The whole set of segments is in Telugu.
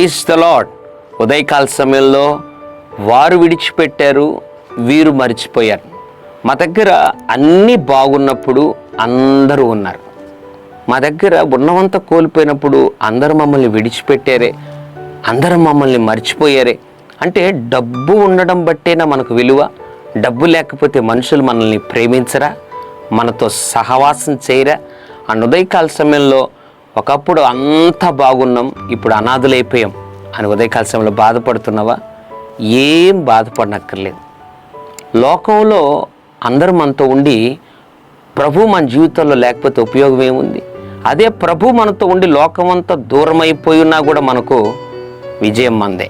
Praise the lord. ఉదయకాల సమయంలో వారు విడిచిపెట్టారు, వీరు మరిచిపోయారు. మా దగ్గర అన్నీ బాగున్నప్పుడు అందరూ ఉన్నారు, మా దగ్గర ఉన్నవంతా కోల్పోయినప్పుడు అందరూ మమ్మల్ని విడిచిపెట్టారే, అందరూ మమ్మల్ని మర్చిపోయారే. అంటే డబ్బు ఉండడం బట్టేనా మనకు విలువ? డబ్బు లేకపోతే మనుషులు మనల్ని ప్రేమించరా, మనతో సహవాసం చేయరా? ఆ ఉదయకాల సమయంలో ఒకప్పుడు అంతా బాగున్నాం, ఇప్పుడు అనాథలైపోయాం అని ఉదయకాల సమయంలో బాధపడుతున్నావా? ఏం బాధపడనక్కర్లేదు. లోకంలో అందరూ మనతో ఉండి ప్రభు మన జీవితంలో లేకపోతే ఉపయోగం ఏముంది? అదే ప్రభు మనతో ఉండి లోకమంతా దూరం అయిపోయినా కూడా మనకు విజయం మందే.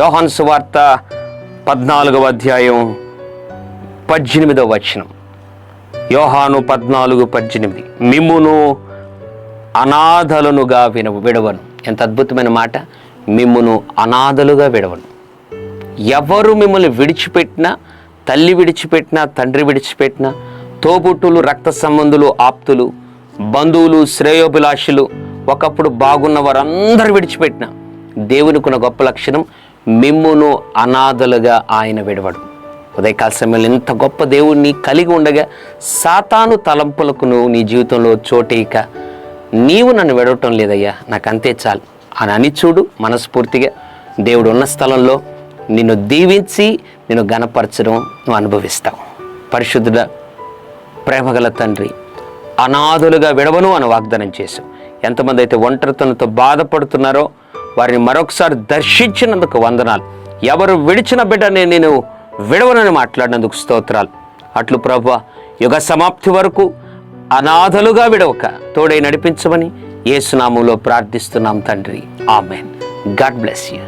యోహాను సువార్త 14వ అధ్యాయం 18వ వచనం. యోహాను 14:18. మిమ్మును అనాథలుగా విడవను. ఎంత అద్భుతమైన మాట! మిమ్మును అనాథలుగా విడవను. ఎవరు మిమ్మల్ని విడిచిపెట్టినా, తల్లి విడిచిపెట్టినా, తండ్రి విడిచిపెట్టినా, తోబుట్టులు, రక్త సంబంధులు, ఆప్తులు, బంధువులు, శ్రేయోభిలాషులు, ఒకప్పుడు బాగున్న వారందరూ విడిచిపెట్టిన దేవునికి ఉన్న గొప్ప లక్షణం, మిమ్మును అనాథలుగా ఆయన విడవడు. ఉదయకాల సమయంలో ఇంత గొప్ప దేవుణ్ణి కలిగి ఉండగా సాతాను తలంపులకు నువ్వు నీ జీవితంలో చోటేయక, నీవు నన్ను విడవటం లేదయ్యా, నాకు అంతే చాలు అని చూడు. మనస్ఫూర్తిగా దేవుడు ఉన్న స్థలంలో నిన్ను దీవించి నిన్ను ఘనపరచడం నువ్వు అనుభవిస్తావు. పరిశుద్ధుడ, ప్రేమగల తండ్రి, అనాథులుగా విడవను అని వాగ్దానం చేశావు. ఎంతమంది అయితే ఒంటరితనంతో బాధపడుతున్నారో వారిని మరొకసారి దర్శించినందుకు వందనాలు. ఎవరు విడిచిన బిడ్డని నేను విడవనని మాట్లాడినందుకు స్తోత్రాలు. అట్లు ప్రభువా, యుగ సమాప్తి వరకు అనాథలుగా విడవక తోడై నడిపించమని యేసు నామములో ప్రార్థిస్తున్నాం తండ్రి. ఆమేన్. God bless you.